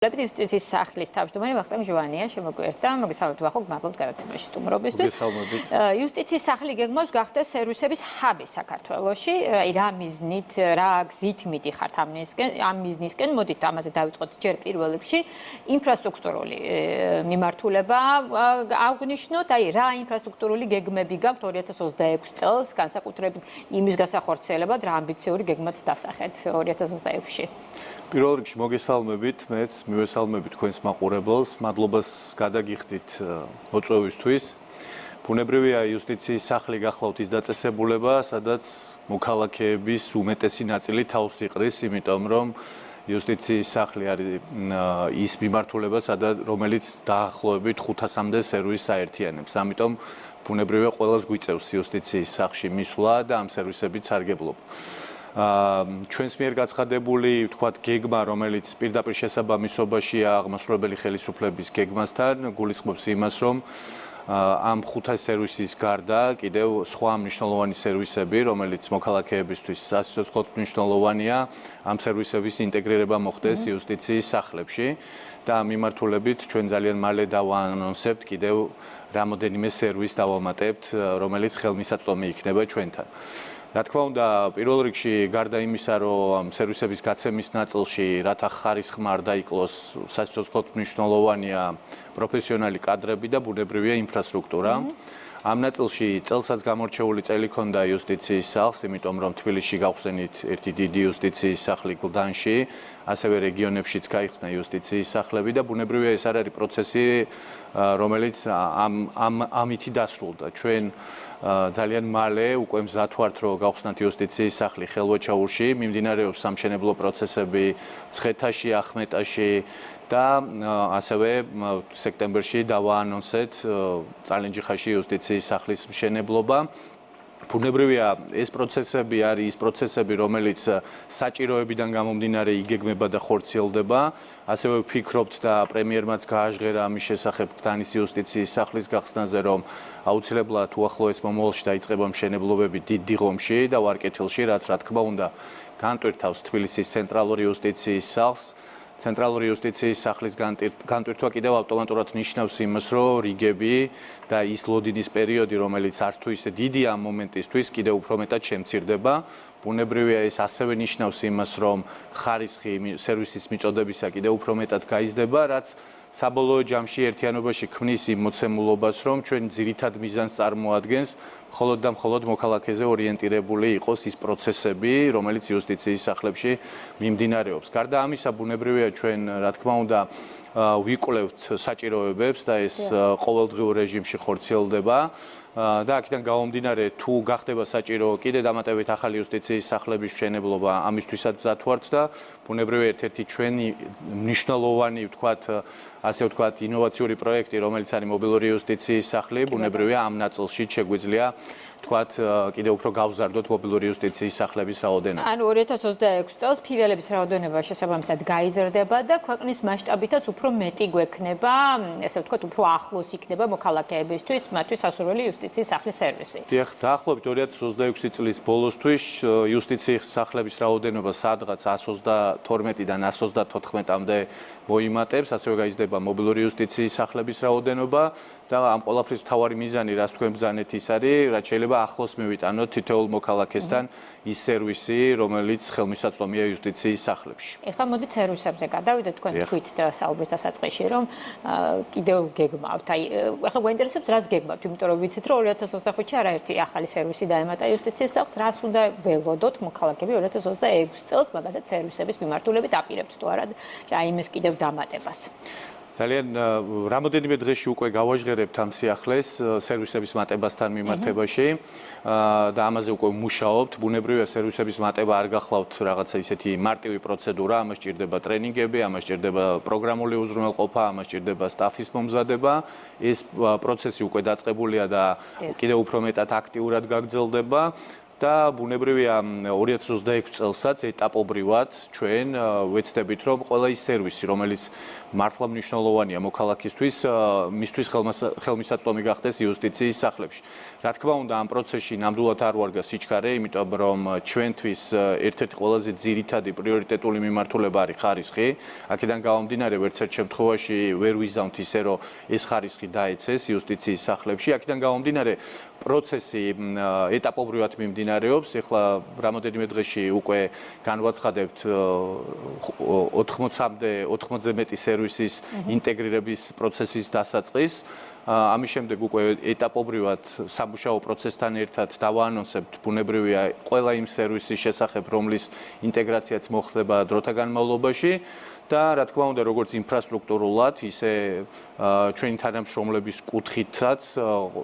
Justiția სახლის თავმჯდომარე ვახტანგ ჟვანია შემოგვიერთდა. მოგესალმებით ვახო, გმადლობთ გადაცემაში სტუმრობისთვის. Justiția სახლი გეგმავს გახდეს სერვისების ჰაბი საქართველოში. რა მიზნით, რა გზით მიდიხართ ამ მიზნისკენ? მოდით ამაზე დავიწყოთ ჯერ პირველ რიგში. ინფრასტრუქტურული მიმართულება აღნიშნოთ, რა ინფრასტრუქტურული გეგმები გაქვთ 2026 წელს, განსაკუთრებით იმის გასახორციელებად, რა ამბიციური გეგმაც დასახეთ 2026-ში. პირველ რიგში მოგესალმებით, მეც მივესალმებით თქვენს მაყურებელს, მადლობას გადაგიხდით მოწვევისთვის. ბუნებრივია იუსტიციის სახლი გახლავთ ის დაწესებულება, სადაც მოქალაქეების უმეტესი ნაწილი თავს იყრის, იმიტომ რომ იუსტიციის სახლი არის ის მიმართულება, რომელიც დაახლოებით 500-მდე სერვისს აერთიანებს. ამიტომ ბუნებრივია ყველას გვიწევს იუსტიციის სახლში მისვლა და ამ სერვისებით სარგებლობა. ჩვენს მიერ გაცხადებული, ვთქვათ, გეგმა, რომელიც პირდაპირ შესაბამისობაშია აღმასრულებელი ხელისუფლების გეგმასთან, გულისხმობს იმას, რომ ამ 500 სერვისის გარდა კიდევ სხვა მნიშვნელოვანი სერვისები, რომელიც მოქალაქეებისთვის სასიცოცხლოდ მნიშვნელოვანია, ამ სერვისების ინტეგრირება მოხდეს იუსტიციის სახლებში და ამ მიმართულებით ჩვენ ძალიან მალე დავაანონსებთ კიდევ რამოდენიმე სერვისს დავამატებთ, რომელიც ხელმისაწვდომი იქნება ჩვენთან. რა თქმა უნდა, პირველ რიგში გარდა იმისა, რომ სერვისების გაცემის ნაწილში რათა ხარისხმა არ დაიკლოს, სასიცოცხლოდ მნიშვნელოვანია პროფესიონალი კადრები და ბუნებრივია ინფრასტრუქტურა. ამ ნაწილში წელსაც გამორჩეული წელი ჰქონდა იუსტიციის სახლს, იმიტომ რომ თბილისში გავხსენით ერთი დიდი იუსტიციის სახლი გლდანში, ასევე რეგიონებშიც გაიხსნა იუსტიციის სახლები და ბუნებრივია ეს არ არის პროცესი, რომელიც ამითი დასრულდა. ჩვენ ძალიან მალე უკვე მზად ვართ, რომ გავხსნათ იუსტიციის სახლი ხელვაჩაურში, მიმდინარეობს სამშენებლო პროცესები მცხეთაში, ახმეტაში და ასევე სექტემბერში დავაანონსეთ წალენჯიხაში იუსტიციის სახლის მშენებლობა. ბუნებრივია ეს პროცესები არის ის პროცესები, რომელიც საჭიროებიდან გამომდინარე იგეგმება და ხორციელდება. ასევე ვფიქრობთ და პრემიერმაც გააჟღერა ამის შესახებ გდანის იუსტიციის სახლის გახსნაზე, რომ აუცილებლად უახლოეს მომავალში დაიწყება მშენებლობები დიდ დიღომში და ვარკეთილში, რაც რა თქმა უნდა განტვირთავს თბილისის ცენტრალური იუსტიციის სახლს. ცენტრალური იუსტიციის სახლის განტვირთვა კიდევ ავტომატურად ნიშნავს იმას, რომ რიგები და ის ლოდინის პერიოდი, რომელიც არ თუ ისე დიდი ამ მომენტისთვის კიდევ უფრო მეტად შემცირდება. ბუნებრივია ეს ასევე ნიშნავს იმას, რომ ხარისხი სერვისის მიწოდებისა კიდევ უფრო მეტად გაიზრდება, რაც საბოლოო ჯამში ერთიანობაში ქმნის იმ მოცემულობას, რომ ჩვენ ძირითად მიზანს წარმოადგენს მხოლოდ და მხოლოდ მოქალაქეზე ორიენტირებული იყოს ის პროცესები, რომელიც იუსტიციის სახლებში მიმდინარეობს. გარდა ამისა, ბუნებრივია ჩვენ, რა თქმა უნდა, ვიკვლევთ საჭიროებებს და ეს ყოველდღიურ რეჟიმში ხორციელდება. და აქედან გამომდინარე, თუ გახდება საჭირო კიდე დამატებით ახალი იუსტიციის სახლების მშენებლობა, ამისთვისაც მზად ვართ და ბუნებრივია ერთ-ერთი ჩვენი მნიშვნელოვანი, ასე ვთქვათ, ინოვაციური პროექტი, რომელიც არის მობილური იუსტიციის სახლი, ბუნებრივია ამ ნაწილში შეგვიძლია კიდევ უფრო გავზარდოთ მობილური იუსტიციის სახლების რაოდენობა. ანუ 2026 წელს ფილიალების რაოდენობა შესაბამისად გაიზრდება და ქვეყნის მასშტაბითაც უფრო მეტი გვექნება, ესე ვთქვათ, უფრო ახლოს იქნება მოქალაქეებისთვის, მათთვის სასურველი იუსტიციის სახლის სერვისი. დიახ, დაახლოებით 2026 წლის ბოლოსთვის იუსტიციის სახლების რაოდენობა სადღაც 132-დან 134-მდე მოიმატებს, ასევე გაიზრდება მობილური იუსტიციის სახლების რაოდენობა და ამ ყველაფრის მთავარი მიზანი, რაც თქვენ ბრძანეთ, ის არის, რაც შეიძლება ახლოს მივიტანოთ თითოეულ მოქალაქესთან ის სერვისი, რომელიც ხელმისაწვდომია იუსტიციის სახლებში. ეხლა მოდით სერვისებზე გადავიდეთ, თქვენ თქვით და საუბრის დასაწყისში, რომ კიდევ გეგმავთ. ეხლა გვაინტერესებს, რაც გეგმავთ, იმიტომ რომ ვიცით, რომ 2025-ში არაერთი ახალი სერვისი დაემატა იუსტიციის სახლს, რას უნდა ველოდოთ მოქალაქეები 2026 წელს, მაგალითად სერვისების მიმართულებით აპირებთ თუ არა რაიმეს კიდევ დამატებას. ძალიან რამოდენიმე დღეში უკვე გავაჟღერებთ ამ სიახლეს სერვისების მატებასთან მიმართებაში და ამაზე უკვე ვმუშაობთ. ბუნებრივია სერვისების მატება არ გახლავთ რაღაცა ისეთი მარტივი პროცედურა, ამას სჭირდება ტრენინგები, ამას სჭირდება პროგრამული უზრუნველყოფა, ამას სჭირდება სტაფის მომზადება. ეს პროცესი უკვე დაწყებულია და კიდევ უფრო მეტად აქტიურად გაგრძელდება. და ბუნებრივია 2026 წელსაც ეტაპობრივად ჩვენ ვეცდებით რომ ყველა ის სერვისი რომელიც მართლა მნიშვნელოვანია მოქალაქისთვის მისთვის ხელმისაწვდომი გახდეს იუსტიციის სახლებში. Რა თქმა უნდა ამ პროცესში ნამდვილად არ ვარგა სიჩქარე, იმიტომ რომ ჩვენთვის ერთ-ერთი ყველაზე ძირითადი პრიორიტეტული მიმართულება არის ხარისხი. აქედან გამომდინარე ვერცერთ შემთხვევაში ვერ ვიზამთ ისე რომ ეს ხარისხი დაეცეს იუსტიციის სახლებში. აქედან გამომდინარე პროცესი ეტაპობრივად მიმდინარეობს. ეხლა რამოდენიმე დღეში უკვე განვაცხადებთ 80-ზე მეტი სერვისის ინტეგრირების პროცესის დასაწყის. ამის შემდეგ უკვე ეტაპობრივად სამუშაო პროცესთან ერთად დავაანონსებთ ბუნებრივია ყველა იმ სერვისის შესახებ, რომლის ინტეგრაციაც მოხდება დროთა განმავლობაში. და რა თქმა უნდა როგორც ინფრასტრუქტურულად ისე ჩვენი თანამშრომლების კუთხითაც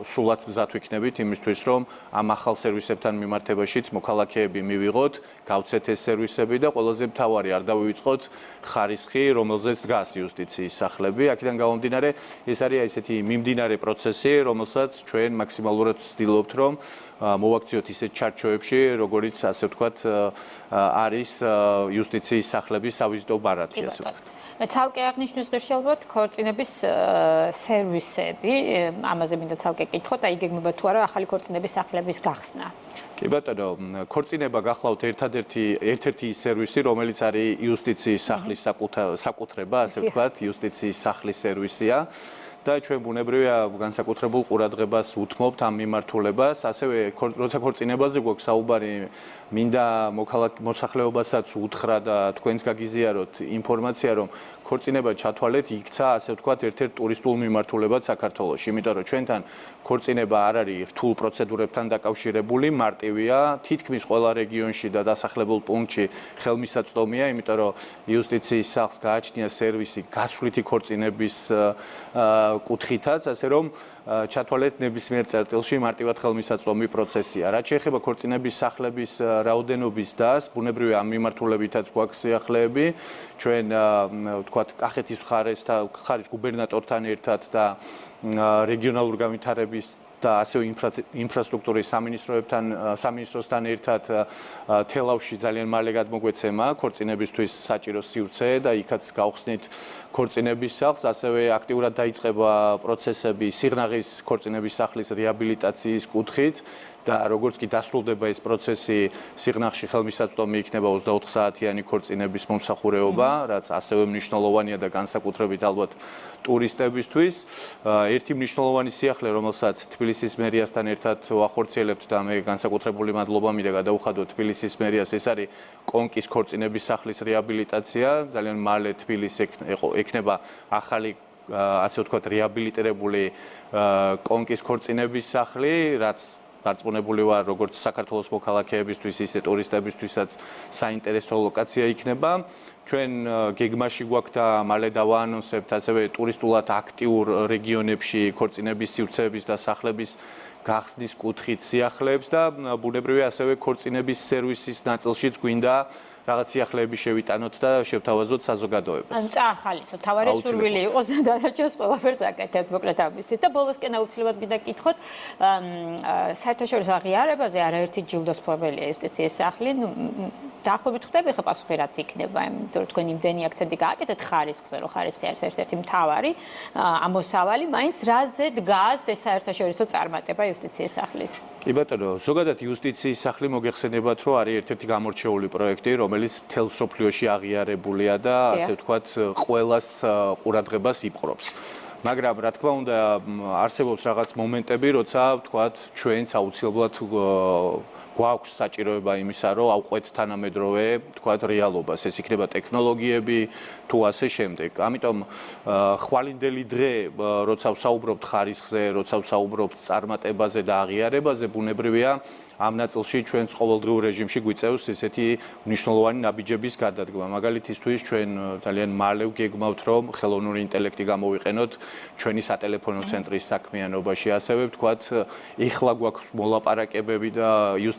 სრულად მზად ვიქნებით იმისთვის რომ ამ ახალ სერვისებთან მიმართებაშიც მოქალაქეები მივიღოთ, გავცეთ ეს სერვისები და ყველაზე მთავარი არ დავივიწყოთ ხარისხი, რომელზეც დგას იუსტიციის სახლები. აქედან გამომდინარე ეს არის ესეთი მიმდინარე პროცესი, რომელსაც ჩვენ მაქსიმალურად ვცდილობთ რომ მოვაქციოთ ისეთ ჩარჩოებში, როგორიც ასე ვთქვათ არის იუსტიციის სახლების სავიზიტო ბარათი. ცალკე აღნიშნვის ღირსშესანიშნავად ქორწინების სერვისები, ამაზე მინდა ცალკე კითხოთ, აი გეგმება თუ არა ახალი ქორწინების სახლების გახსნა. კი ბატონო, ქორწინება გახლავთ ერთ-ერთი სერვისი, რომელიც არის იუსტიციის სახლის საკუთრება, ასე ვთქვათ, იუსტიციის სახლის სერვისია. და ჩვენ ბუნებრივია განსაკუთრებულ ყურადღებას უთმობთ ამ მიმართულებას, ასევე როცა ქორწინებაზე გვაქვს საუბარი, მინდა მოსახლეობასაც უთხრა და თქვენს გაგიზიაროთ ინფორმაცია, რომ ქორწინება ჩათვალეთ იქცა, ასე ვთქვათ, ერთ-ერთ ტურისტულ მიმართულებად საქართველოში, იმიტომ რომ ჩვენთან ქორწინება არ არის რთულ პროცედურებთან დაკავშირებული, მარტივია, თითქმის ყველა რეგიონში და დასახლებულ პუნქტში ხელმისაწვდომია, იმიტომ რომ იუსტიციის სახლს გააჩნია სერვისი გასვლითი ქორწინების კუთხითაც, ასე რომ ჩათვალეთ ნებისმიერ წერტილში მარტივად ხელმისაწვდომი პროცესია. რაც შეეხება ქორწინების სახლების რაოდენობის დას, ბუნებრივია ამ მიმართულებითაც გვაქვს სიახლეები. ჩვენ ვთქვათ, კახეთის მხარის გუბერნატორთან ერთად და რეგიონალურ განვითარების და ასევე ინფრასტრუქტურის სამინისტროსთან ერთად თელავში ძალიან მალე გადმოგვეცემა ქორწინებისთვის საჭირო სივრცე და იქაც გავხსნით ქორწინების სახლს, ასევე აქტიურად დაიწყება პროცესები სიღნაღის ქორწინების სახლის რეაბილიტაციის კუთხით და როგორც კი დასრულდება ეს პროცესი, სიღნაღში ხელმისაწვდომი იქნება 24 საათიანი ქორწინების მომსახურეობა, რაც ასევე მნიშვნელოვანია და განსაკუთრებით ალბათ ტურისტებისთვის. ერთი მნიშვნელოვანი სიახლე, რომელსაც თბილისის მერიასთან ერთად ვახორციელებთ და მე განსაკუთრებული მადლობა მინდა გადაუხადოთ თბილისის მერიას, ეს არის კონკის ქორწინების სახლის რეაბილიტაცია. ძალიან მალე თბილისს ექნება ახალი ასე ვთქვათ რეაბილიტირებული კონკის ქორწინების სახლი, რაც დარწმუნებული ვარ, როგორც საქართველოს მოქალაქეებისთვის, ისე ტურისტებისთვისაც საინტერესო ლოკაცია იქნება. ჩვენ გეგმაში გვაქვს და მალე დავაანონსებთ ასევე ტურისტულად აქტიურ რეგიონებში ქორწინების სივრცეების და სახლების გახსნის კუთხით სიახლეებს და ბუნებრივია ასევე ქორწინების სერვისის ნაწილშიც გვინდა რაღაც სიახლეები შევიტანოთ და შევთავაზოთ საზოგადოებას. ანუ წაახალისოთ, თავარი სურვილი იყოს და დანარჩენს ყველაფერს აკეთებთ მოკლედ ამისთვის. და ბოლოსკენ აუცილებლად მინდა კითხოთ, საერთაშორისო აღიარებაზე არაერთი ჯილდოსფრობელია იუსტიციის სახლი. დაახლოებით ხვდები ხა პასუხი რაც იქნება, იმიტომ რომ თქვენ იმდენი აქცენტი გააკეთეთ ხარისხზე, რომ ხარისხი არის ერთ-ერთი მთავარი ამოსავალი, მაინც რაზე დგას ეს საერთაშორისო წარმატება იუსტიციის სახლის? კი ბატონო, ზოგადად იუსტიციის სახლი მოგეხსენებათ, რომ არის ერთ-ერთი გამორჩეული პროექტი, რომელიც მთელ მსოფლიოში აღიარებულია და ასე ვთქვათ, ყველას ყურადღებას იპყრობს. მაგრამ რა თქმა უნდა, არსებობს რაღაც მომენტები, როცა ვთქვათ, ჩვენც აუცილებლად გვაქვს საჭიროება იმისა, რომ ავყვეთ თანამედროვე, ვთქვათ, რეალობას. ეს იქნება ტექნოლოგიები თუ ასე შემდეგ. ამიტომ ხვალინდელი დღე, როცა ვსაუბრობთ ხარისხზე, როცა ვსაუბრობთ წარმატებაზე და აღიარებაზე, ბუნებრივია ამ ნაწილში ჩვენს ყოველდღიურ რეჟიმში გვიწევს ესეთი მნიშვნელოვანი ნაბიჯების გადადგმა. მაგალითისთვის ჩვენ ძალიან მალე ვგეგმავთ, რომ ხელოვნური ინტელექტი გამოვიყენოთ ჩვენი სატელეფონო ცენტრის საქმიანობაში. ასევე ვთქვათ, ეხლა გვაქვს მოლაპარაკებები და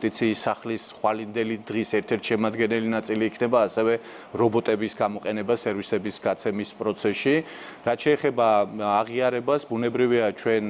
იუსტიციის სახლის ხვალინდელი დღის ერთ-ერთი შემადგენელი ნაწილი იქნება ასევე რობოტების გამოყენება სერვისების გაცემის პროცესში. რაც შეეხება აღიარებას, ბუნებრივია ჩვენ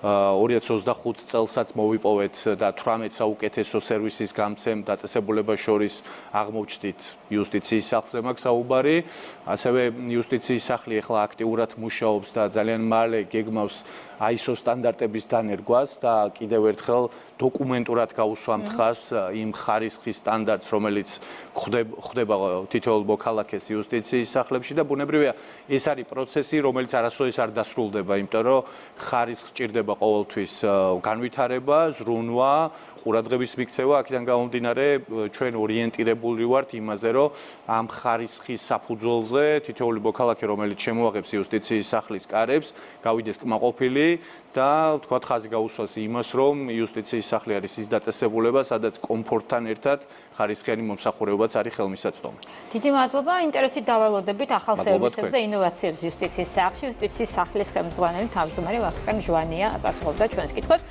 2025 წელსაც მოვიპოვეთ და 18 საუკეთესო სერვისის გამცემ დაწესებულებას შორის აღმოჩნდით იუსტიციის სახლზე მაქვს საუბარი. ასევე იუსტიციის სახლი ახლა აქტიურად მუშაობს და ძალიან მალე გეგმავს ISO სტანდარტების დანერგვას და კიდევ ერთხელ დოკუმენტურად გაუსვამთ ხაზს იმ ხარისხის სტანდარტს, რომელიც ხდება თითოეულ მოქალაქეს იუსტიციის სახლებში და ბუნებრივია ეს არის პროცესი, რომელიც არასოდეს არ დასრულდება, იმიტომ რომ ხარისხს სჭირდება ყოველთვის განვითარება, ზრუნვა, ყურადღების მიქცევა, აქედან გამომდინარე ჩვენ ორიენტირებული ვართ იმაზე, რომ ამ ხარისხის საფუძველზე თითოეული მოქალაქე, რომელიც შემოაღებს იუსტიციის სახლის კარებს, გავიდეს კმაყოფილი და თქვათ ხაზი გაუსვას იმას, რომ იუსტიციის სახლი არის ის დაწესებულება, სადაც კომფორტთან ერთად ხარისხიანი მომსახურებაც არის ხელმისაწვდომი. დიდი მადლობა, ინტერესით დავალოდებით ახალ სერვისებს და ინოვაციებს იუსტიციის სახლში. იუსტიციის სახლის ხელმძღვანელი თავმჯდომარე ვახტანგ ჟვანია პასუხობდა ჩვენს კითხვებს.